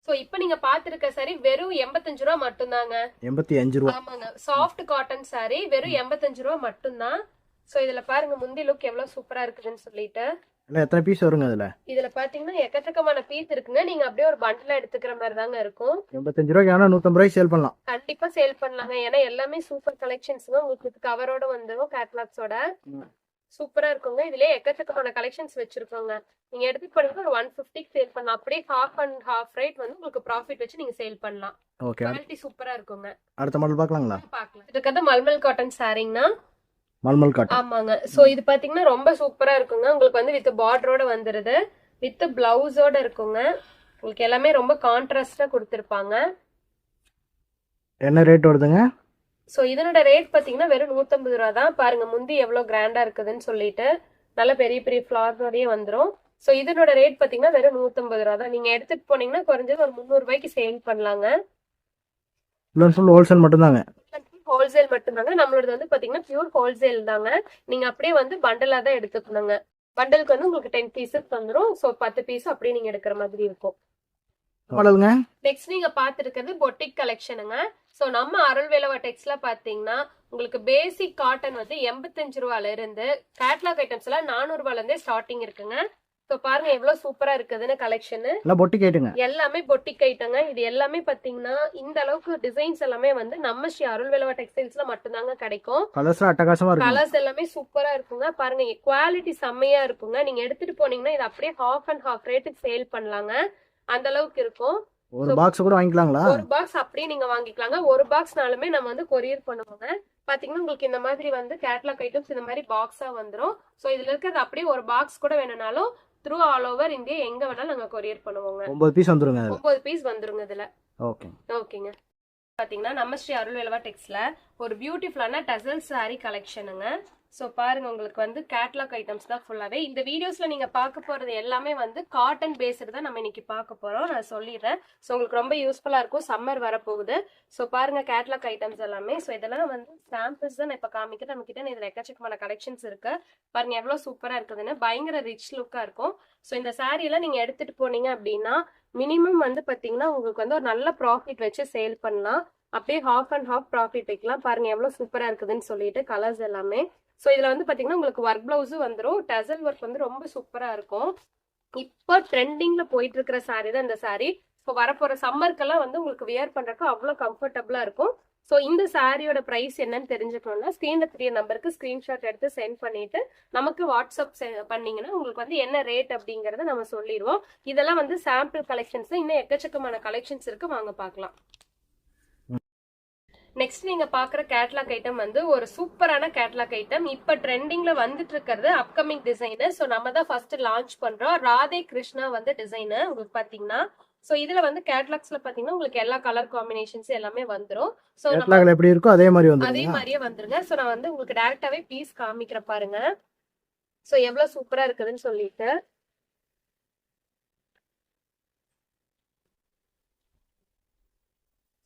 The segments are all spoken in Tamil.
சோ இப்போ நீங்க பாத்துருக்க சாரி வெறும் 85 ரூபா மட்டும்தாங்க. 85 ரூபா. ஆமாங்க, சாஃப்ட் காட்டன் சாரி வெறும் 85 ரூபா மட்டும்தான். சோ இதுல பாருங்க முந்தி லுக் எவ்வளவு சூப்பரா இருக்குதுன்னு சொல்லிட்டு. இல்ல எத்தனை பீஸ் வருங்க இதுல பாத்தீங்கன்னா எக்கச்சக்கமான பீஸ் இருக்குங்க. நீங்க அப்படியே ஒரு பண்டிலா எடுத்துக்கிற மாதிரி தாங்க இருக்கும். 85 ரூபாய்க்கு ஆனா 150 ரூபாய்க்கு சேல் பண்ணலாம். கண்டிப்பா சேல் பண்ணலாங்க. ஏன்னா எல்லாமே சூப்பர் கலெக்ஷன்ஸ்ங்க. உங்களுக்கு கவரோட வந்துடும், கேட்லாக்ஸோட. சூப்பரா இருக்குங்க. இதுலயே எக்கச்சக்கமான கலெக்ஷன்ஸ் வச்சிருக்கோங்க. நீங்க எடுத்து போனீங்கன்னா ஒரு 150க்கு சேல் பண்ணலாம். அப்படியே ஹாஃப் அண்ட் ஹாஃப் ரேட் வந்து உங்களுக்கு ப்ராஃபிட் வச்சு நீங்க சேல் பண்ணலாம். ஓகே, குவாலிட்டி சூப்பரா இருக்குங்க. அடுத்த மாடல் பார்க்கலாங்களா? பார்க்கலாம். இதுக்கு மல்மல் காட்டன் சாரிங்கனா. மல்மல் காட்டன். ஆமாங்க. சோ இது பாத்தீங்கன்னா ரொம்ப சூப்பரா இருக்குங்க. உங்களுக்கு வந்து வித் பார்டரோட வந்துருது, வித் பிளவுஸோட இருக்குங்க. உங்களுக்கு எல்லாமே ரொம்ப கான்ட்ராஸ்டா கொடுத்திருப்பாங்க. என்ன ரேட் வருதுங்க? சோ இதனோட ரேட் பாத்தீங்கன்னா வெறும் 150 ரூபா தான். பாருங்க முந்தி எவ்வளவு கிராண்டா இருக்குதுன்னு சொல்லிட்டு. நல்ல பெரிய பெரிய ஃபிளார்ஸோடயே வந்துரும். சோ இதனோட ரேட் பாத்தீங்கன்னா வெறும் 150 ரூபா தான். நீங்க எடுத்துட்டு போனீங்கன்னா குறைஞ்சது ஒரு 300 ரூபாய்க்கு சேல் பண்ணலாங்க. ஃபுல் ஹோல்சேல் மட்டும்தாங்க. ஹோல்சேல் மட்டும்தாங்க. நம்மளோட வந்து பாத்தீங்கன்னா பியூர் ஹோல்சேல் தாங்க. நீங்க அப்படியே வந்து பண்டலா தான் எடுத்துக்கணுங்க. பண்டலுக்கு வந்து உங்களுக்கு 10 பீசஸ் வந்துரும். சோ 10 பீஸ் அப்படியே நீங்க எடுக்கிற மாதிரி இருக்கும். மாடலுங்க. நெக்ஸ்ட் நீங்க பாத்துருக்கிறது பொட்டிக் கலெக்ஷனுங்க. சோ நம்ம அருள்வேலவா டெக்ஸ்ல பாத்தீங்கன்னா உங்களுக்கு பேசிக் காட்டன் வந்து 85 ரூபாயில இருந்து கேட்லாக் ஐட்டம்ஸ் எல்லாம் 400 ரூபாயில இருந்தே ஸ்டார்டிங் இருக்குங்க. சோ பாருங்க எவ்வளவு சூப்பரா இருக்குதுன்னு கலெக்ஷன். பொட்டிக் ஐட்டங்க. எல்லாமே பொட்டிக் ஐட்டங்க. இது எல்லாமே பாத்தீங்கன்னா இந்த அளவுக்கு டிசைன்ஸ் எல்லாமே வந்து நம்ம ஸ்ரீ அருள்வேலவா டெக்ஸ்டைல்ஸ்ல மட்டும்தாங்க கிடைக்கும். கலர்ஸ் அட்டகாசமா இருக்கு. கலர்ஸ் எல்லாமே சூப்பரா இருக்குங்க. பாருங்க குவாலிட்டி செம்மையா இருக்குங்க. நீங்க எடுத்துட்டு போனீங்கன்னா இது அப்படியே ஹாஃப் அண்ட் ஹாஃப் ரேட்டுக்கு சேல் பண்ணலாங்க. அந்த அளவுக்கு இருக்கும். ஒரு பாக்ஸ் கூட வாங்கிக்கலாங்களா? ஒரு பாக்ஸ் அப்படியே நீங்க வாங்கிக்கலாங்க. ஒரு பாக்ஸ்னாலுமே நம்ம வந்து கொரியர் பண்ணுவோங்க. பாத்தீங்கன்னா உங்களுக்கு இந்த மாதிரி வந்து கேட்லாக் ஐட்டம்ஸ் இந்த மாதிரி பாக்ஸா வந்துரும். சோ இதுல இருக்கிறது அப்படியே ஒரு பாக்ஸ் கூட வேணும்னாலும் த்ரூ ஆல் ஓவர் இந்தியா எங்க வேணாலும் நாங்க கொரியர் பண்ணுவோங்க. 9 பீஸ் வந்துருங்க. 9 பீஸ் வந்துருங்க இதுல. ஓகே ஓகேங்க. பாத்தீங்கன்னா நம்ம ஸ்ரீ அருள்வேலவா டெக்ஸ்ல ஒரு பியூட்டிஃபுல்லான டசல் சாரி கலெக்ஷனுங்க. சோ பாருங்க உங்களுக்கு வந்து கேட்லாக் ஐட்டம்ஸ் தான் ஃபுல்லாவே. இந்த வீடியோஸ்ல நீங்க பார்க்க போறது எல்லாமே வந்து காட்டன் பேஸ்டு தான் நம்ம இன்னைக்கு பார்க்க போறோம். நான் சொல்லிடுறேன். சோ உங்களுக்கு ரொம்ப யூஸ்ஃபுல்லா இருக்கும். சம்மர் வரப்போகுது. சோ பாருங்க கேட்லாக் ஐட்டம்ஸ் எல்லாமே. சோ இதெல்லாம் வந்து சாம்பிள்ஸ் தான் நான் இப்ப காமிக்கிறேன். நம்ம கிட்ட இதுல எக்கச்சக்கமான கலெக்ஷன்ஸ் இருக்கு. பாருங்க எவ்வளவு சூப்பரா இருக்குதுன்னு. பயங்கர ரிச் லுக்கா இருக்கும். சோ இந்த சாரி எல்லாம் நீங்க எடுத்துட்டு போனீங்க அப்படின்னா மினிமம் வந்து பாத்தீங்கன்னா உங்களுக்கு வந்து ஒரு நல்ல ப்ராஃபிட் வச்சு சேல் பண்ணலாம். அப்படியே ஹாஃப் அண்ட் ஹாஃப் ப்ராஃபிட் வைக்கலாம். பாருங்க எவ்வளவு சூப்பரா இருக்குதுன்னு சொல்லிட்டு கலர்ஸ் எல்லாமே. சோ இதுல வந்து பாத்தீங்கன்னா உங்களுக்கு ஒர்க் பிளவுஸும் வந்துடும். டசல் ஒர்க் வந்து ரொம்ப சூப்பரா இருக்கும். இப்போ ட்ரெண்டிங்ல போயிட்டு இருக்கிற சாரி தான் இந்த சாரி. இப்போ வரப்போற சம்மருக்கெல்லாம் வந்து உங்களுக்கு வியர் பண்றதுக்கு அவ்வளவு கம்ஃபர்டபுளா இருக்கும். சோ இந்த சாரியோட பிரைஸ் என்னன்னு தெரிஞ்சுக்கணும்னா ஸ்கிரீன்ல தெரிய நம்பருக்கு ஸ்கிரீன்ஷாட் எடுத்து சென்ட் பண்ணிட்டு நமக்கு வாட்ஸ்அப் பண்ணீங்கன்னா உங்களுக்கு வந்து என்ன ரேட் அப்படிங்கறத நம்ம சொல்லிடுவோம். இதெல்லாம் வந்து சாம்பிள் கலெக்ஷன்ஸ். இன்னும் எக்கச்சக்கமான கலெக்ஷன்ஸ் இருக்கு, வாங்க பார்க்கலாம். நெக்ஸ்ட் நீங்க பாக்குற கேட்லாக் ஐட்டம் வந்து ஒரு சூப்பரான கேட்லாக் ஐட்டம். இப்ப ட்ரெண்டிங்ல வந்துட்டு இருக்கிறது அப்கமிங் டிசைன். சோ நம்ம தான் ஃபர்ஸ்ட் லான்ச் பண்றோம். ராதே கிருஷ்ணா வந்து டிசைன் உங்களுக்கு பாத்தீங்கன்னா. சோ இதுல வந்து கேட்லாக்ஸ்ல பாத்தீங்கன்னா உங்களுக்கு எல்லா கலர் காம்பினேஷன்ஸ் எல்லாமே வந்துரும். சோ கேட்லாக்ல எப்படி இருக்கோ அதே மாதிரி வந்துரும். அதே மாதிரியே வந்துருங்க. சோ நான் வந்து உங்களுக்கு டைரக்டாவே பீஸ் காமிக்கிற பாருங்க. சோ எவ்வளவு சூப்பரா இருக்குதுன்னு சொல்லிட்டு.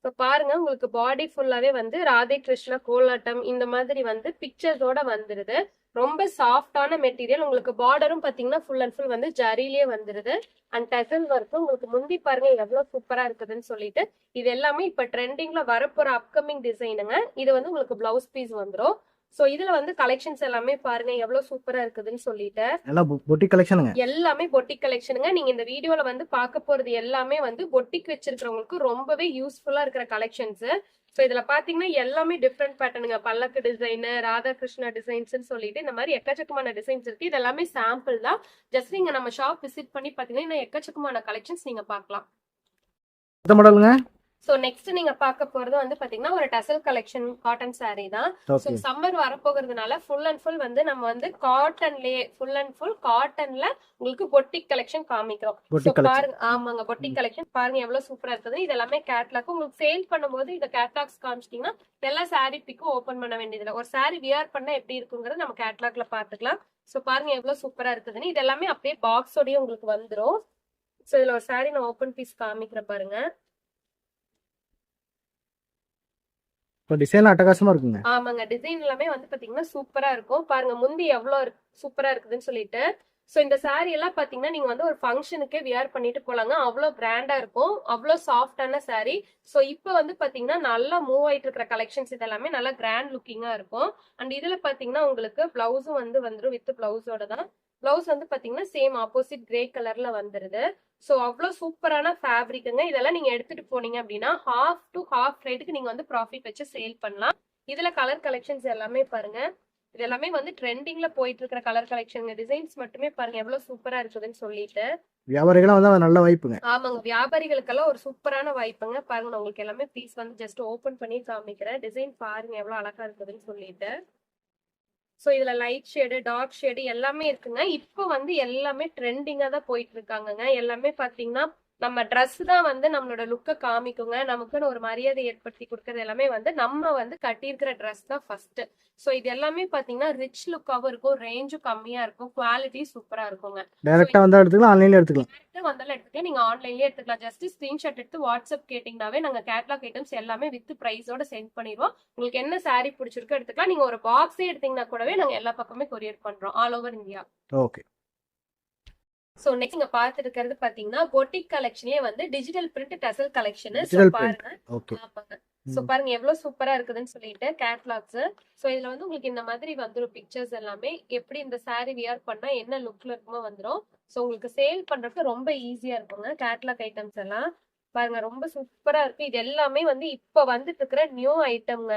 இப்போ பாருங்க உங்களுக்கு பாடி ஃபுல்லாவே வந்து ராதே கிருஷ்ணா கோலாட்டம் இந்த மாதிரி வந்து பிக்சர்ஸோட வந்துருது. ரொம்ப சாஃப்டான மெட்டீரியல். உங்களுக்கு பார்டரும் பாத்தீங்கன்னா ஃபுல் அண்ட் ஃபுல் வந்து ஜரிலேயே வந்துருது. அண்ட் டசல் ஒர்க்கும் உங்களுக்கு முந்தி பாருங்க எவ்வளவு சூப்பரா இருக்குதுன்னு சொல்லிட்டு. இது எல்லாமே இப்ப ட்ரெண்டிங்ல வரப்போற அப்கமிங் டிசைனுங்க. இது வந்து உங்களுக்கு பிளவுஸ் பீஸ் வந்துரும். சோ இதுல வந்து கலெக்ஷன்ஸ் எல்லாமே பாருங்க எவ்வளவு சூப்பரா இருக்குதுன்னு சொல்லிட்டு. எல்லாம் பொட்டிக் கலெக்ஷனுங்க. எல்லாமே பொட்டிக் கலெக்ஷனுங்க. நீங்க இந்த வீடியோல வந்து பார்க்க போறது எல்லாமே வந்து பொட்டிக் வச்சிருக்கிறவங்களுக்கு ரொம்பவே யூஸ்ஃபுல்லா இருக்கிற கலெக்ஷன்ஸ். சோ இதுல பாத்தீங்கன்னா எல்லாமே டிஃப்ரெண்ட் பேட்டர்னுங்க. பல்லக்கு டிசைன், ராதாகிருஷ்ணா டிசைன்ஸ் சொல்லிட்டு இந்த மாதிரி எக்கச்சக்கமான டிசைன்ஸ் இருக்கு. இது எல்லாமே சாம்பிள் தான். ஜஸ்ட் நீங்க நம்ம ஷாப் விசிட் பண்ணி பாத்தீங்கன்னா இன்னும் எக்கச்சக்கமான கலெக்ஷன்ஸ் நீங்க பார்க்கலாம். அடுத்த மாடலுங்க. சோ நெக்ஸ்ட் நீங்க பார்க்க போறது வந்து பாத்தீங்கன்னா ஒரு டசல் கலெக்ஷன் காட்டன் சாரி தான். சோ சம்மர் வரப்போகிறதுனால ஃபுல் அண்ட் ஃபுல் வந்து நம்ம வந்து காட்டன்லயே ஃபுல் அண்ட் ஃபுல் காட்டன்ல உங்களுக்கு பொட்டிக் கலெக்ஷன் காமிக்கிறோம். பாருங்க. ஆமாங்க பொட்டிக் கலெக்ஷன் பாருங்க எவ்வளவு சூப்பரா இருக்குது. இது எல்லாமே கேட்லாக். உங்களுக்கு சேல் பண்ணும்போது இந்த கேட்லாக்ஸ் காமிச்சிட்டீங்கன்னா எல்லா சாரி பிக்கும் ஓபன் பண்ண வேண்டியதுல ஒரு சாரி வியர் பண்ண எப்படி இருக்குங்கிறது நம்ம கேட்லாக்ல பாத்துக்கலாம். சோ பாருங்க எவ்வளவு சூப்பரா இருக்குதுன்னு. இது எல்லாமே அப்படியே பாக்ஸோடய உங்களுக்கு வந்துரும். சோ இதுல ஒரு சாரி நான் ஓபன் பீஸ் காமிக்கிற பாருங்க. டிசைன் அட்டகாசமா இருக்குங்க. ஆமாங்க டிசைன் எல்லாமே வந்து பாத்தீங்கன்னா சூப்பரா இருக்கும். பாருங்க முந்தி எவ்வளவு சூப்பரா இருக்குதுன்னு சொல்லிட்டு. ஸோ இந்த saree எல்லாம் பாத்தீங்கன்னா நீங்க வந்து ஒரு ஃபங்க்ஷனுக்கே வியர் பண்ணிட்டு போலாங்க. அவ்வளோ கிராண்டா இருக்கும், அவ்வளோ சாஃப்டான saree. ஸோ இப்போ வந்து பாத்தீங்கன்னா நல்லா மூவ் ஆயிட்டு இருக்கிற கலெக்ஷன்ஸ் இது எல்லாமே நல்லா கிராண்ட் லுக்கிங்கா இருக்கும். அண்ட் இதுல பாத்தீங்கன்னா உங்களுக்கு பிளவுஸும் வந்துரும் வித் பிளவுஸோட தான். பிளவுஸ் வந்து பாத்தீங்கன்னா சேம் ஆப்போசிட் கிரே கலர்ல வந்துருது. ஸோ அவ்வளோ சூப்பரான ஃபேப்ரிக்குங்க. இதெல்லாம் நீங்க எடுத்துட்டு போனீங்க அப்படின்னா ஹாஃப் டு ஹாஃப் ரேட்டுக்கு நீங்க வந்து ப்ராஃபிட் வச்சு சேல் பண்ணலாம். இதுல கலர் கலெக்ஷன்ஸ் எல்லாமே பாருங்க. இது எல்லாமே வந்து ட்ரெண்டிங்ல போயிட்டு இருக்கிற கலர் கலெக்ஷன். டிசைன்ஸ் மட்டுமே பாருங்க எவ்வளவு சூப்பரா இருக்குதுன்னு சொல்லிட்டு. வியாபாரிகளாம் வந்து அது நல்ல வாய்ப்புங்க. ஆமாங்க, வியாபாரிகளுக்கெல்லாம் ஒரு சூப்பரான வாய்ப்புங்க. பாருங்க நான் உங்களுக்கு எல்லாமே பீஸ் வந்து ஜஸ்ட் ஓபன் பண்ணி காமிக்கிறேன். டிசைன் பாருங்க எவ்வளவு அழகா இருக்குதுன்னு சொல்லிட்டு. ஸோ இதுல லைட் ஷேடு டார்க் ஷேடு எல்லாமே இருக்குங்க. இப்போ வந்து எல்லாமே ட்ரெண்டிங்கா தான் போயிட்டு இருக்காங்கங்க. எல்லாமே பாத்தீங்கன்னா நம்ம ட்ரெஸ் தான் வந்து நம்மளோட லுக்கை காமிக்குங்க. நமக்குன்னு ஒரு மரியாதை ஏற்படுத்தி கொடுக்கறது எல்லாமே வந்து நம்ம வந்து கட்டியிருக்கிற ட்ரெஸ் தான் ஃபர்ஸ்ட். ஸோ இது எல்லாமே பாத்தீங்கன்னா ரிச் லுக்காவும் இருக்கும், ரேஞ்சும் கம்மியா இருக்கும், குவாலிட்டி சூப்பரா இருக்குங்க. டைரக்டா வந்தா எடுத்துக்கலாம், ஆன்லைன்ல எடுத்துக்கலாம். வந்தாலும் எடுத்துக்கலாம், நீங்க ஆன்லைன்லயே எடுத்துக்கலாம். ஜஸ்ட் ஸ்கிரீன்ஷாட் எடுத்து வாட்ஸ்அப் கேட்டீங்கன்னாவே நாங்க கேட்லாக் ஐட்டம்ஸ் எல்லாமே வித் பிரைஸோட சென்ட் பண்ணிடுவோம். உங்களுக்கு என்ன saree பிடிச்சிருக்கோ எடுத்துக்கலாம். நீங்க ஒரு பாக்ஸே எடுத்தீங்கன்னா கூடவே நாங்க எல்லா பக்கமே கொரியர் பண்றோம், all over India. Okay. So next இங்க பாத்து இருக்கிறது பாத்தீங்கன்னா பொட்டிக் கலெக்ஷன்லயே வந்து டிஜிட்டல் பிரிண்ட் டசல் கலெக்ஷன். Digital print. பாருங்க. ஓகே. ஆமாங்க. சோ பாருங்க எவ்வளவு சூப்பரா இருக்குதுன்னு சொல்லிட்டு கேட்லாக்ஸ். சோ இதுல வந்து உங்களுக்கு இந்த மாதிரி வந்துரும் பிக்சர்ஸ் எல்லாமே. எப்படி இந்த saree வியர் பண்ணா என்ன லுக்ல இருக்குமோ வந்துரும். சோ உங்களுக்கு சேல் பண்றதுக்கு ரொம்ப ஈஸியா இருக்குங்க. கேட்லாக் ஐட்டம்ஸ் எல்லாம் பாருங்க ரொம்ப சூப்பரா இருக்கு. இது எல்லாமே வந்து இப்ப வந்துட்டு இருக்கிற நியூ ஐட்டம்ங்க,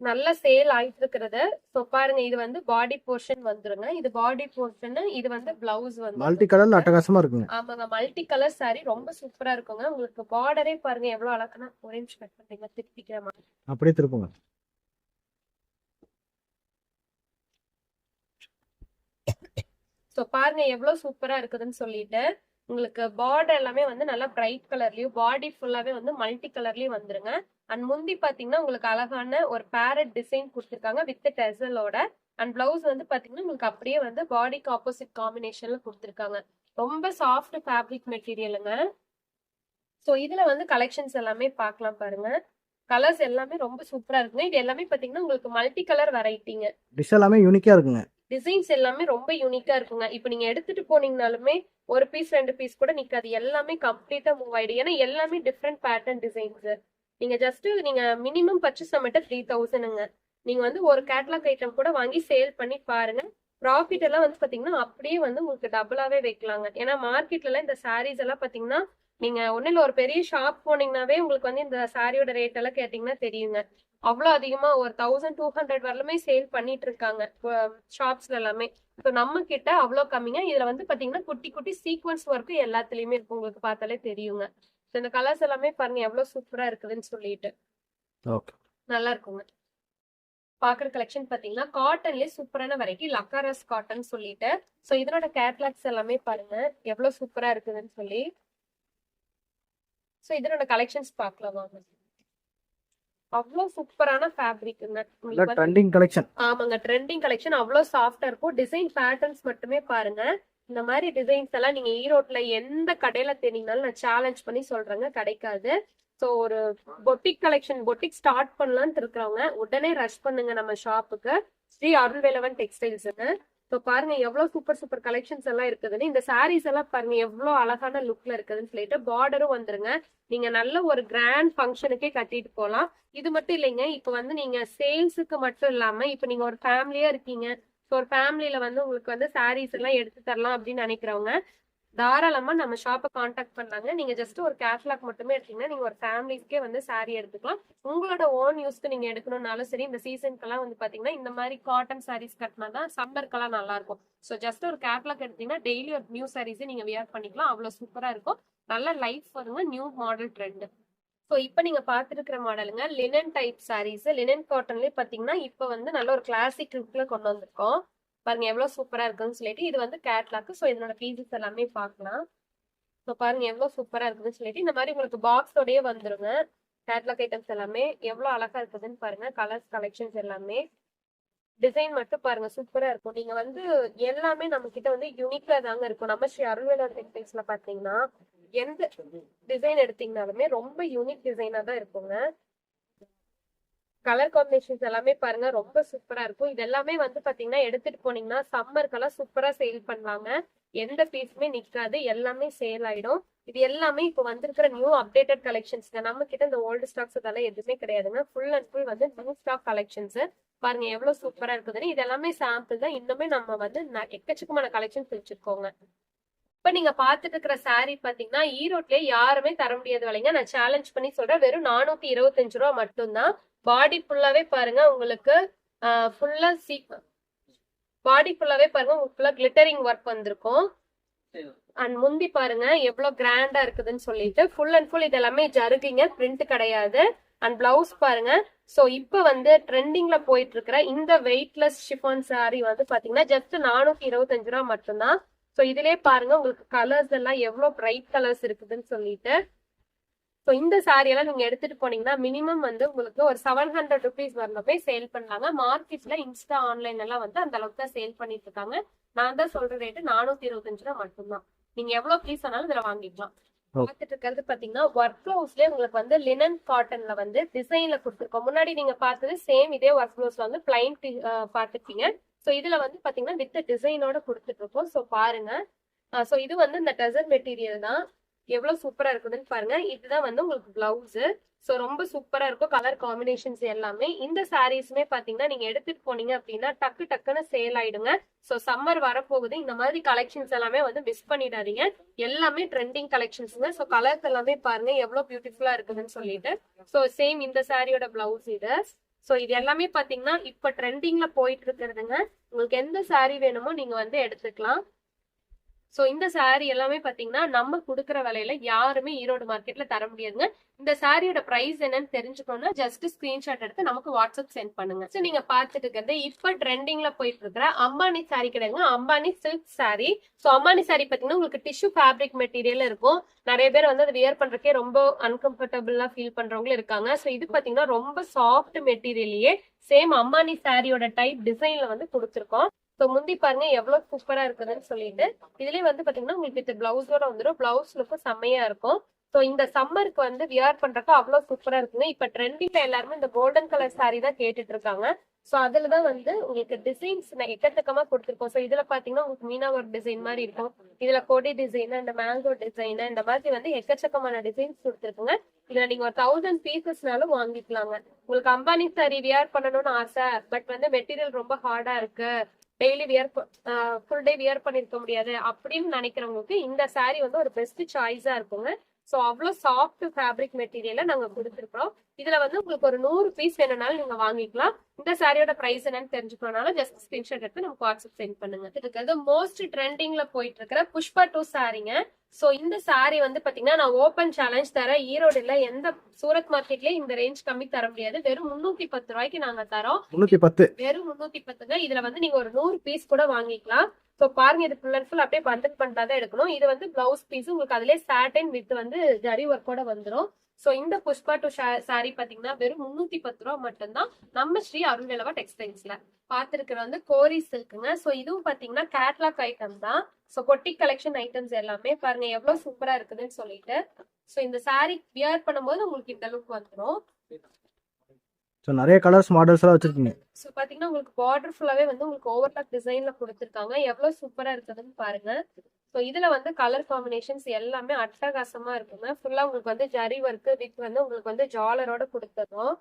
நல்ல சேல் ஆயிட்டு இருக்கிறது. சோ பாருங்க இது வந்து பாடி போர்ஷன் வந்துருங்க. இது பாடி போர்ஷன், இது வந்து பிளவுஸ் வந்து மல்டி கலர்ல அட்டகாசமா இருக்குங்க. ஆமாங்க, மல்டி கலர் saree ரொம்ப சூப்பரா இருக்குங்க. உங்களுக்கு பார்டரே பாருங்க எவ்வளவு அழகான. ஒரே நிமிஷம் கட் பண்றீங்க, திருப்பிக்கிற மாதிரி. அப்படியே திருப்புங்க. சோ பாருங்க எவ்வளவு சூப்பரா இருக்குதுன்னு சொல்லிட்டு. உங்களுக்கு பார்டர் எல்லாமே வந்து நல்லா பிரைட் கலர்லயும், பாடி ஃபுல்லாவே வந்து மல்டி கலர்லயும் வந்துருங்க. அண்ட் முந்தி பாத்தீங்கன்னா உங்களுக்கு அழகான ஒரு பேரட் டிசைன் கொடுத்துருக்காங்க வித் டெசலோட. அண்ட் பிளவுஸ் வந்து பாத்தீங்கன்னா உங்களுக்கு அப்படியே வந்து பாடிக்கு ஆப்போசிட் காம்பினேஷன்ல கொடுத்துருக்காங்க. ரொம்ப சாஃப்ட் ஃபேப்ரிக் மெட்டீரியலுங்க. சோ இதுல வந்து கலெக்ஷன்ஸ் எல்லாமே பார்க்கலாம் பாருங்க. கலர்ஸ் எல்லாமே ரொம்ப சூப்பரா இருக்குங்க. இது எல்லாமே பாத்தீங்கன்னா உங்களுக்கு மல்டி கலர் வெரைட்டிங்க. டிஷ் எல்லாமே யூனிக்கா இருக்குங்க. டிசைன்ஸ் எல்லாமே ரொம்ப யூனிக்கா இருக்குங்க. இப்போ நீங்க எடுத்துட்டு போனீங்கனாலுமே ஒரு பீஸ் 2 பீஸ் கூட நிக்காது, எல்லாமே கம்ப்ளீட்டா மூவ் ஆயிடும். ஏன்னா எல்லாமே டிஃப்ரெண்ட் பேட்டர்ன் டிசைன்ஸ். நீங்க ஜஸ்ட் நீங்க மினிமம் பர்ச்சேஸ் அமௌண்ட் 3000ங்க. நீங்க வந்து ஒரு கேட்லாக் ஐட்டம் கூட வாங்கி சேல் பண்ணி பாருங்க. ப்ராஃபிட் எல்லாம் வந்து பாத்தீங்கன்னா அப்படியே வந்து உங்களுக்கு டபுளாவே வைக்கலாங்க. ஏன்னா மார்க்கெட்ல எல்லாம் இந்த சாரீஸ் எல்லாம் பாத்தீங்கன்னா நீங்க ஒண்ணு இல்ல ஒரு பெரிய ஷாப் போனீங்கன்னாவே உங்களுக்கு வந்து இந்த சாரியோட ரேட் எல்லாம் கேட்டீங்கன்னா தெரியுங்க. அவ்வளவு அதிகமா ஒரு 1200 வரலுமே சேல் பண்ணிட்டு இருக்காங்க ஷாப்ஸ்ல எல்லாமே. ஸோ நம்ம கிட்ட அவ்வளவு கம்மிங்க. இதுல வந்து பாத்தீங்கன்னா குட்டி குட்டி சீக்வன்ஸ் ஒர்க் எல்லாத்துலயுமே இருக்கு, உங்களுக்கு பார்த்தாலே தெரியுங்க. ஸோ இந்த கலர்ஸ் எல்லாமே பாருங்க எவ்வளவு சூப்பரா இருக்குதுன்னு சொல்லிட்டு. ஓகே. நல்லா இருக்குங்க. பாக்குற கலெக்ஷன் பாத்தீங்கன்னா காட்டன்லயே சூப்பரான வெரைட்டி லக்காரஸ் காட்டன் சொல்லிட்டு. ஸோ இதனோட கேட்லாக்ஸ் எல்லாமே பாருங்க எவ்வளவு சூப்பரா இருக்குதுன்னு சொல்லி. ஸோ இதனோட கலெக்ஷன்ஸ் பார்க்கலாம் வாங்க. அவ்வளவு சூப்பரான ஃபேப்ரிக்குங்க. Trending collection. ஆமாங்க, ட்ரெண்டிங் கலெக்ஷன். அவ்வளவு சாஃப்டா இருக்கும். டிசைன் பேட்டர்ன்ஸ் மட்டுமே பாருங்க. இந்த மாதிரி டிசைன்ஸ் எல்லாம் நீங்க ஈரோட்ல எந்த கடையில தேடினாலும் நான் சேலஞ்ச் பண்ணி சொல்றேங்க, கிடைக்காது. ஸோ ஒரு பொட்டிக் கலெக்ஷன் பொட்டிக் ஸ்டார்ட் பண்ணலான்னு இருக்கிறவங்க உடனே ரஷ் பண்ணுங்க நம்ம ஷாப்புக்கு, ஸ்ரீ அருள்வேலவன் டெக்ஸ்டைல்ஸுங்க. ஸோ பாருங்க எவ்வளவு சூப்பர் சூப்பர் கலெக்ஷன்ஸ் எல்லாம் இருக்குதுன்னு. இந்த சாரீஸ் எல்லாம் பாருங்க எவ்வளவு அழகான லுக்ல இருக்குதுன்னு சொல்லிட்டு. பார்டரும் வந்துருங்க. நீங்க நல்ல ஒரு கிராண்ட் ஃபங்க்ஷனுக்கே கட்டிட்டு போகலாம். இது மட்டும் இல்லைங்க, இப்ப வந்து நீங்க சேல்ஸுக்கு மட்டும் இல்லாம இப்ப நீங்க ஒரு ஃபேமிலியா இருக்கீங்க, ஒரு ஃபேமிலியில வந்து உங்களுக்கு வந்து சாரீஸ் எல்லாம் எடுத்து தரலாம் அப்படின்னு நினைக்கிறவங்க தாராளமா நம்ம ஷாப்பை காண்டாக்ட் பண்ணாங்க. நீங்க ஜஸ்ட் ஒரு கேட்லாக் மட்டுமே எடுத்தீங்கன்னா நீங்க ஒரு ஃபேமிலிஸ்க்கே வந்து சாரீ எடுத்துக்கலாம். உங்களோட ஓன் யூஸ்க்கு நீங்க எடுக்கணும்னாலும் சரி, இந்த சீசனுக்கெல்லாம் வந்து பாத்தீங்கன்னா இந்த மாதிரி காட்டன் சாரீஸ் கட்டினாதான் சம்மருக்கெல்லாம் நல்லா இருக்கும். ஸோ ஜஸ்ட் ஒரு கேட்லாக் எடுத்தீங்கன்னா டெய்லி ஒரு நியூ சாரீஸை நீங்க வியர் பண்ணிக்கலாம். அவ்வளவு சூப்பரா இருக்கும். நல்ல லைஃப் வருங்க, நியூ மாடல் ட்ரெண்ட். ஸோ இப்போ நீங்க பார்த்துருக்கிற மாடலுங்க லினன் டைப் சாரீஸ். லினன் காட்டன்லேயே பார்த்தீங்கன்னா இப்போ வந்து நல்ல ஒரு கிளாசிக் லுக்ல கொண்டு வந்திருக்கோம். பாருங்க எவ்வளவு சூப்பரா இருக்குன்னு சொல்லிட்டு. இது வந்து கேட்லாக். ஸோ இதனோட பீசஸ் எல்லாமே பார்க்கலாம். ஸோ பாருங்க எவ்வளவு சூப்பரா இருக்குதுன்னு சொல்லிட்டு. இந்த மாதிரி உங்களுக்கு பாக்ஸோடய வந்துருங்க. கேட்லாக் ஐட்டம்ஸ் எல்லாமே எவ்வளவு அழகா இருக்குதுன்னு பாருங்க. கலர்ஸ் கலெக்ஷன்ஸ் எல்லாமே டிசைன் மட்டும் பாருங்க சூப்பரா இருக்கும். நீங்க வந்து எல்லாமே நம்ம கிட்ட வந்து யூனிக்கா தாங்க இருக்கும். நம்ம ஸ்ரீ அருள்வேலவன் டெக்ஸ்டைல்ஸ்ல பாத்தீங்கன்னா எந்த டிசைன் எடுத்தீங்கனாலுமே ரொம்ப யூனிக் டிசைனா தான் இருக்குங்க. கலர் காம்பினேஷன்ஸ் எல்லாமே பாருங்க ரொம்ப சூப்பரா இருக்கும். இது எல்லாமே வந்து பாத்தீங்கன்னா எடுத்துட்டு போனீங்கன்னா சம்மருக்கெல்லாம் சூப்பரா சேல் பண்ணுவாங்க. எந்த பீஸுமே நிக்காது, எல்லாமே சேல் ஆயிடும். இது எல்லாமே இப்போ வந்திருக்கிற நியூ அப்டேட்டட் கலெக்ஷன்ஸ். நம்ம கிட்ட இந்த ஓல்டு ஸ்டாக்ஸ் இதெல்லாம் எதுவுமே கிடையாதுங்க. ஃபுல் அண்ட் ஃபுல் வந்து நியூ ஸ்டாக் கலெக்ஷன்ஸ். பாருங்க எவ்வளவு சூப்பரா இருக்குதுன்னு. இது எல்லாமே சாம்பிள் தான். இன்னுமே நம்ம வந்து எக்கச்சக்கமான கலெக்ஷன்ஸ் வச்சிருக்கோங்க. இப்ப நீங்க பாத்துட்டு இருக்கிற saree பாத்தீங்கன்னா ஈரோட்லயே யாருமே தர முடியாது விலைங்க. நான் சேலஞ்ச் பண்ணி சொல்றேன். வெறும் 425 ரூபா மட்டும்தான். பாடி ஃபுல்லாவே பாருங்க உங்களுக்கு ஃபுல்லா பாடி ஃபுல்லாவே பாருங்க உங்களுக்கு ஃபுல்லா கிளிட்டரிங் ஒர்க் வந்திருக்கும். அண்ட் முந்தி பாருங்க எவ்வளவு கிராண்டா இருக்குதுன்னு சொல்லிட்டு ஃபுல் அண்ட் ஃபுல் இது எல்லாமே ஜருகிங்க, பிரிண்ட் கிடையாது. அண்ட் பிளவுஸ் பாருங்க. சோ இப்ப வந்து ட்ரெண்டிங்ல போயிட்டு இருக்கிற இந்த வெயிட்லெஸ் ஷிஃபான் saree வந்து பாத்தீங்கன்னா ஜஸ்ட் 425 ரூபா மட்டும்தான். சோ இதுலயே பாருங்க உங்களுக்கு கலர்ஸ் எல்லாம் எவ்வளவு பிரைட் கலர்ஸ் இருக்குதுன்னு சொல்லிட்டு. ஸோ இந்த சாரி எல்லாம் நீங்க எடுத்துட்டு போனீங்கன்னா மினிமம் வந்து உங்களுக்கு ஒரு 700 ருபீஸ் வரலவே சேல் பண்ணலாங்க. மார்க்கெட்ல இன்ஸ்டா ஆன்லைன் எல்லாம் வந்து அந்த அளவுக்கு தான் சேல் பண்ணிட்டு இருக்காங்க. நான் தான் சொல்ற ரேட்டு 425 ரூபா மட்டும்தான். நீங்க எவ்வளவு பீஸ் ஆனாலும் இதுல வாங்கிக்கலாம். பார்த்துட்டு இருக்கிறது பாத்தீங்கன்னா ஒர்க் ப்ளவுஸ்லயே உங்களுக்கு வந்து லினன் காட்டன்ல வந்து டிசைன்ல கொடுத்துருக்கோம். முன்னாடி நீங்க பார்த்தது சேம் இதே ஒர்க் ப்ளவுஸ்ல வந்து பிளைன் பார்த்துருப்பீங்க. ஸோ இதுல வந்து பாத்தீங்கன்னா வித் டிசைனோட கொடுத்துட்டு இருக்கோம். ஸோ பாருங்க. ஸோ இது வந்து இந்த டசர் மெட்டீரியல் தான். எவ்வளவு சூப்பரா இருக்குதுன்னு பாருங்க. இதுதான் வந்து உங்களுக்கு பிளவுஸ். சோ ரொம்ப சூப்பரா இருக்கும். கலர் காம்பினேஷன்ஸ் எல்லாமே. இந்த சாரீஸ்மே பாத்தீங்கன்னா நீங்க எடுத்துட்டு போனீங்க அப்படின்னா டக்கு டக்குன்னு சேல் ஆயிடுங்க. சோ சம்மர் வரப்போகுது. இந்த மாதிரி கலெக்ஷன்ஸ் எல்லாமே வந்து மிஸ் பண்ணிடாதீங்க. எல்லாமே ட்ரெண்டிங் கலெக்ஷன்ஸ்ங்க. சோ கலர்ஸ் எல்லாமே பாருங்க எவ்வளவு பியூட்டிஃபுல்லா இருக்குதுன்னு சொல்லிட்டு. சோ சேம் இந்த சாரியோட பிளவுஸ் இது. சோ இது எல்லாமே பாத்தீங்கன்னா இப்ப ட்ரெண்டிங்ல போயிட்டு இருக்கிறதுங்க. உங்களுக்கு எந்த சாரி வேணுமோ நீங்க வந்து எடுத்துக்கலாம். சோ இந்த சாரி எல்லாமே பாத்தீங்கன்னா நம்ம குடுக்கற விலையில யாருமே ஈரோடு மார்க்கெட்ல தர முடியாதுங்க. இந்த சாரியோட பிரைஸ் என்னன்னு தெரிஞ்சுக்கணும்னா ஜஸ்ட் ஸ்கிரீன்ஷாட் எடுத்து நமக்கு வாட்ஸ்அப் சென்ட் பண்ணுங்க. சோ நீங்க பாத்துட்டு இருக்கிறது இப்ப ட்ரெண்டிங்ல போயிட்டு இருக்கிற அம்பானி சாரி கிடையாதுங்க. Ambani silk sorry. So Ambani sorry பாத்தீங்கன்னா உங்களுக்கு டிஷ்யூ ஃபேப்ரிக் மெட்டீரியல் இருக்கும். நிறைய பேர் வந்து அதை வியர் பண்றதுக்கே ரொம்ப அன்கம்ஃபர்டபுளா ஃபீல் பண்றவங்களும் இருக்காங்க. சோ இது பாத்தீங்கன்னா ரொம்ப சாஃப்ட் மெட்டீரியலையே சேம் அம்பானி சாரியோட டைப் டிசைன்ல வந்து கொடுத்துருக்கோம். சோ முந்தி பாருங்க எவ்வளவு சூப்பரா இருக்குதுன்னு சொல்லிட்டு. இதுலயே வந்து பாத்தீங்கன்னா உங்களுக்கு வித் பிளவுஸோட வந்துடும். பிளவுஸ் லுக்கும் செம்மையா இருக்கும். சோ இந்த சம்மருக்கு வந்து வியர் பண்றப்ப அவ்வளவு சூப்பரா இருக்குங்க. இப்ப ட்ரெண்டிங்ல எல்லாருமே இந்த கோல்டன் கலர் சாரி தான் கேட்டுட்டு இருக்காங்க. சோ அதுலதான் வந்து உங்களுக்கு டிசைன்ஸ் எக்கச்சக்கமா கொடுத்துருக்கோம். சோ இதுல பாத்தீங்கன்னா உங்களுக்கு மீனா ஒர்க் டிசைன் மாதிரி இருக்கும். இதுல கொடி டிசைன், இந்த மேங்கோ டிசைன், இந்த மாதிரி வந்து எக்கச்சக்கமான டிசைன்ஸ் கொடுத்துருக்குங்க. இதுல நீங்க ஒரு 1000 பீசஸ்னாலும் வாங்கிக்கலாங்க. உங்களுக்கு அம்பானி சாரி வியர் பண்ணணும்னு ஆசை, பட் வந்து மெட்டீரியல் ரொம்ப ஹார்டா இருக்கு, daily wear full day wear பண்ணிருக்க முடியாது அப்படின்னு நினைக்கிறவங்களுக்கு இந்த சாரி வந்து ஒரு பெஸ்ட் சாய்ஸா இருக்குங்க. சோ அவ்வளவு சாஃப்ட் ஃபேப்ரிக் மெட்டீரியல நாங்க கொடுத்துருக்கோம். இதுல வந்து உங்களுக்கு ஒரு 100 பீஸ் வேணும்னாலும் நீங்க வாங்கிக்கலாம். இந்த சாரியோட பிரைஸ் என்னன்னு தெரிஞ்சுக்கணும்னாலும் ஜஸ்ட் ஸ்கிரீன்ஷாட் எடுத்து நமக்கு வாட்ஸ்அப் சென்ட் பண்ணுங்க. இருக்கிறது மோஸ்ட் ட்ரெண்டிங்ல போயிட்டு இருக்கிற புஷ்பா 2 சாரிங்க. சோ இந்த சாரி வந்து பாத்தீங்கன்னா நான் ஓபன் சேலஞ்ச் தரேன். ஈரோடுல எந்த சூரத் மார்க்கெட்லயே இந்த ரேஞ்ச் கம்மி தர முடியாது. வெறும் 310 ரூபாய்க்கு நாங்க தரோம். 310. வெறும் 310ங்க. இதுல வந்து நீங்க ஒரு 100 பீஸ் கூட வாங்கிக்கலாம். சோ பாருங்க இது ஃபுல் அண்ட் ஃபுல் அப்படியே பண்டல் பண்டாதான் எடுக்கணும். இது வந்து பிளவுஸ் பீஸ் உங்களுக்கு அதுலயே சாட்டின் வித் வந்து ஜரி ஒர்க்கோட வந்துடும். சோ இந்த புஷ்பா 2 சாரி பாத்தீங்கன்னா வெறும் 310 ரூபா மட்டும்தான். நம்ம ஸ்ரீ அருள்வேலவா டெக்ஸ்டைல்ஸ்ல பாத்துருக்கிற வந்து கோரி சில்க்குங்க. சோ இதுவும் பாத்தீங்கன்னா கேட்லாக் ஐட்டம் தான். சோ கொட்டி கலெக்ஷன் ஐட்டம்ஸ் எல்லாமே பாருங்க எவ்வளவு சூப்பரா இருக்குதுன்னு சொல்லிட்டு. சோ இந்த சாரி வியர் பண்ணும்போது உங்களுக்கு இந்த லுக் வந்துடும். ஸோ நிறைய கலர்ஸ் மாடல்ஸ் எல்லாம் வச்சிருக்கீங்க. ஸோ பாத்தீங்கன்னா உங்களுக்கு பார்டர் ஃபுல்லாவே வந்து உங்களுக்கு ஓவர்லாக் டிசைன்ல கொடுத்துருக்காங்க. எவ்வளவு சூப்பரா இருக்குதுன்னு பாருங்க. ஸோ இதுல வந்து கலர் காம்பினேஷன்ஸ் எல்லாமே அட்டகாசமா இருக்குங்க. ஃபுல்லா உங்களுக்கு வந்து ஜரி ஒர்க் வித் வந்து உங்களுக்கு வந்து ஜாலரோட கொடுத்துரும்.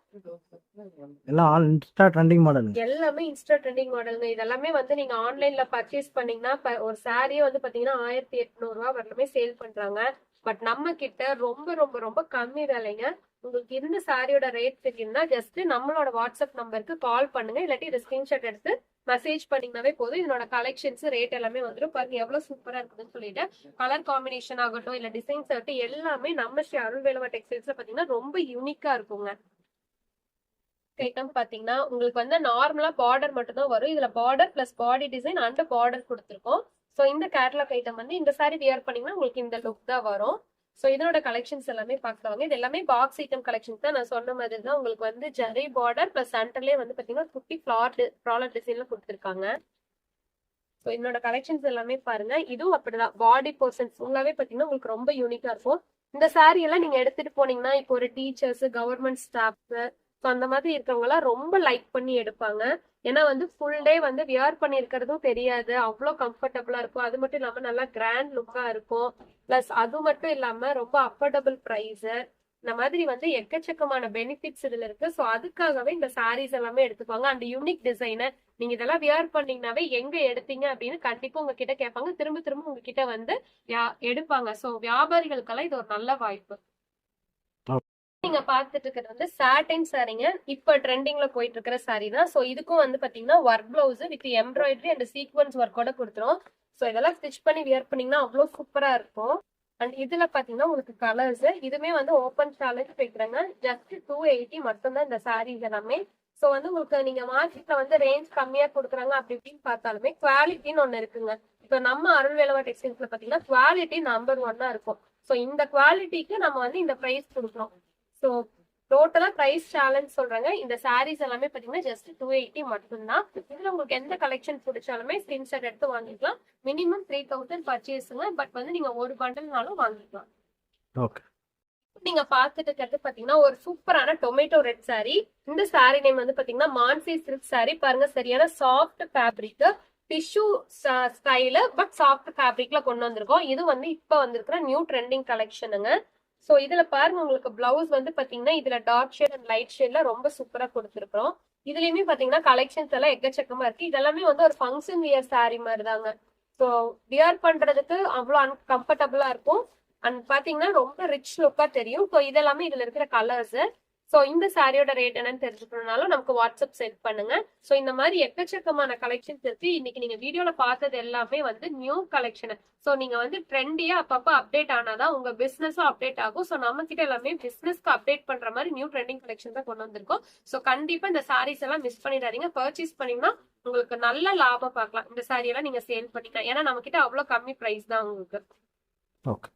எல்லாம் இன்ஸ்டா ட்ரெண்டிங் மாடல். எல்லாமே இன்ஸ்டா ட்ரெண்டிங் மாடலுங்க. இதெல்லாமே வந்து நீங்க ஆன்லைன்ல பர்ச்சேஸ் பண்ணீங்கன்னா ஒரு சாரியே வந்து பாத்தீங்கன்னா 1800 ரூபா வரலுமே சேல் பண்றாங்க. பட் நம்ம கிட்ட ரொம்ப ரொம்ப ரொம்ப கம்மி விலைங்க. உங்களுக்கு இந்த சாரியோட ரேட் தெரியும்னா ஜஸ்ட் நம்மளோட வாட்ஸ்அப் நம்பருக்கு கால் பண்ணுங்க. இல்லாட்டி இதை ஸ்கிரீன்ஷாட் எடுத்து மெசேஜ் பண்ணீங்கன்னாவே போதும். இதனோட கலெக்ஷன்ஸ் ரேட் எல்லாமே வந்துடும். பாருங்க எவ்வளவு சூப்பரா இருக்குதுன்னு சொல்லிட்டு. கலர் காம்பினேஷன் ஆகட்டும் இல்ல டிசைன்ஸ் ஆகட்டும் எல்லாமே நம்ம ஸ்ரீ அருள்வேலவா டெக்ஸ்டைல்ஸ்ல பாத்தீங்கன்னா ரொம்ப யூனிக்கா இருக்குங்க. ஐட்டம் பாத்தீங்கன்னா உங்களுக்கு வந்து நார்மலா பார்டர் மட்டும் தான் வரும். இதுல border plus body design and border கொடுத்துருக்கோம். சோ இந்த கேட்லாக் ஐட்டம் வந்து இந்த சாரி வியர் பண்ணீங்கன்னா உங்களுக்கு இந்த லுக் தான் வரும். சோ இதனோட கலெக்ஷன்ஸ் எல்லாமே பாக்குறவங்க இது எல்லாமே பாக்ஸ் ஐட்டம் கலெக்ஷன்ஸ் தான். நான் சொன்ன மாதிரி தான் உங்களுக்கு வந்து ஜரி பார்டர் பிளஸ் சென்டர்லயே வந்து பாத்தீங்கன்னா குட்டி ஃபிளார் டிசைன்ல கொடுத்துருக்காங்க. சோ இதனோட கலெக்ஷன்ஸ் எல்லாமே பாருங்க. இதுவும் அப்படிதான் பாடி போர்ஷன்ஸ் ஃபுல்லாவே பாத்தீங்கன்னா உங்களுக்கு ரொம்ப யூனிக்கா இருக்கும். இந்த சாரி எல்லாம் நீங்க எடுத்துட்டு போனீங்கன்னா இப்போ ஒரு டீச்சர்ஸ், கவர்மெண்ட் ஸ்டாஃப், ஸோ அந்த மாதிரி இருக்கவங்க எல்லாம் ரொம்ப லைக் பண்ணி எடுப்பாங்க. ஏன்னா வந்து ஃபுல் டே வந்து வியர் பண்ணியிருக்கிறதும் தெரியாது, அவ்வளோ கம்ஃபர்டபுளா இருக்கும். அது மட்டும் இல்லாம நல்லா கிராண்ட் லுக்கா இருக்கும். பிளஸ் அது மட்டும் இல்லாம ரொம்ப அஃபோர்டபுள் ப்ரைஸ். இந்த மாதிரி வந்து எக்கச்சக்கமான பெனிஃபிட்ஸ் இதுல இருக்கு. ஸோ அதுக்காகவே இந்த சாரீஸ் எல்லாமே எடுத்துப்பாங்க. அந்த யூனிக் டிசைனர் நீங்க இதெல்லாம் வியர் பண்ணீங்கன்னாவே எங்க எடுத்தீங்க அப்படின்னு கண்டிப்பா உங்ககிட்ட கேட்பாங்க. திரும்ப திரும்ப உங்ககிட்ட வந்து எடுப்பாங்க. ஸோ வியாபாரிகளுக்கெல்லாம் இது ஒரு நல்ல வாய்ப்பு. நீங்க பாத்துட்டு இருக்கிறது வந்து சாட்டின் சாரீங்க. இப்ப ட்ரெண்டிங்ல போயிட்டு இருக்கிற சாரி தான். சோ இதுக்கும் வந்து பாத்தீங்கன்னா work blouse with embroidery and sequins ஒர்க்கோட கொடுத்துரும். சோ இதெல்லாம் ஸ்டிச் பண்ணி வியர் பண்ணீங்கன்னா அவ்வளவு சூப்பரா இருக்கும். அண்ட் இதுல பாத்தீங்கன்னா உங்களுக்கு கலர்ஸ் இதுமே வந்து ஓப்பன் சேலஞ்ச் வைக்கிறாங்க. ஜஸ்ட் 280 மட்டும் தான் இந்த சாரீஸ் எல்லாமே. சோ வந்து உங்களுக்கு நீங்க மார்க்கெட்ல வந்து ரேஞ்ச் கம்மியா கொடுக்குறாங்க அப்படி இப்படின்னு பார்த்தாலுமே குவாலிட்டின்னு ஒண்ணு இருக்குங்க. இப்ப நம்ம அருள் வேலவா டெக்ஸ்டைல்ஸ்ல பாத்தீங்கன்னா குவாலிட்டி நம்பர் 1 இருக்கும். சோ இந்த குவாலிட்டிக்கு நம்ம வந்து இந்த பிரைஸ் கொடுக்குறோம். ஸோ டோட்டலா பிரைஸ் சேலஞ்ச் சொல்றாங்க. இந்த சாரீஸ் எல்லாமே பாத்தீங்கன்னா ஜஸ்ட் 280 மட்டும்தான். இதுல உங்களுக்கு எந்த கலெக்ஷன் பிடிச்சாலுமே ஸ்கிரீன்ஷாட் எடுத்து வாங்கிக்கலாம். மினிமம் 3000 பர்ச்சேஸுங்க. பட் வந்து நீங்க ஒரு பண்டல்னாலும் வாங்கிக்கலாம். ஓகே. நீங்க பாத்துட்டு இருக்கிறது பாத்தீங்கன்னா ஒரு சூப்பரான டொமேட்டோ ரெட் சாரி. இந்த சாரி நேம் வந்து பாத்தீங்கன்னா மான்சி சில்க் சாரி. பாருங்க சரியான சாஃப்ட் ஃபேப்ரிக், டிஷ்யூ ஸ்டைல பட் சாஃப்ட் ஃபேப்ரிக்ல கொண்டு வந்திருக்கோம். இது வந்து இப்ப வந்திருக்கிற நியூ ட்ரெண்டிங் கலெக்ஷனுங்க. சோ இதுல பாருங்க உங்களுக்கு பிளவுஸ் வந்து பாத்தீங்கன்னா இதுல டார்க் ஷேட் அண்ட் லைட் ஷேட்ல ரொம்ப சூப்பரா கொடுத்துருக்கோம். இதுலயுமே பாத்தீங்கன்னா கலெக்ஷன்ஸ் எல்லாம் எக்கச்சக்கமா இருக்கு. இதெல்லாமே வந்து ஒரு ஃபங்க்ஷன் வியர் சாரி மாதிரி தாங்க. ஸோ வியர் பண்றதுக்கு அவ்வளோ அன்கம்ஃபர்டபுளா இருக்கும். அண்ட் பாத்தீங்கன்னா ரொம்ப ரிச் லுக்கா தெரியும். ஸோ இதெல்லாமே இதுல இருக்கிற கலர்ஸ். ஸோ இந்த சாரியோட ரேட் என்னன்னு தெரிஞ்சுக்கணும்னாலும் நமக்கு வாட்ஸ்அப் சென்ட் பண்ணுங்க. ஸோ இந்த மாதிரி எக்கச்சக்கமான கலெக்ஷன்ஸ் இருக்கு. இன்னைக்கு நீங்க வீடியோல பார்த்தது எல்லாமே வந்து நியூ கலெக்ஷன். ஸோ நீங்க வந்து ட்ரெண்டியா அப்பப்போ அப்டேட் ஆனாதான் உங்க பிசினஸும் அப்டேட் ஆகும். ஸோ நம்ம கிட்ட எல்லாமே பிசினஸ்க்கு அப்டேட் பண்ற மாதிரி நியூ ட்ரெண்டிங் கலெக்ஷன் தான் கொண்டு வந்திருக்கோம். ஸோ கண்டிப்பா இந்த சாரீஸ் எல்லாம் மிஸ் பண்ணிடாதீங்க. பர்ச்சேஸ் பண்ணீங்கன்னா உங்களுக்கு நல்ல லாபம் பார்க்கலாம். இந்த சாரி எல்லாம் நீங்க சேல் பண்ணிக்கலாம். ஏன்னா நம்ம கிட்ட அவ்வளவு கம்மி பிரைஸ் தான் உங்களுக்கு. ஓகே.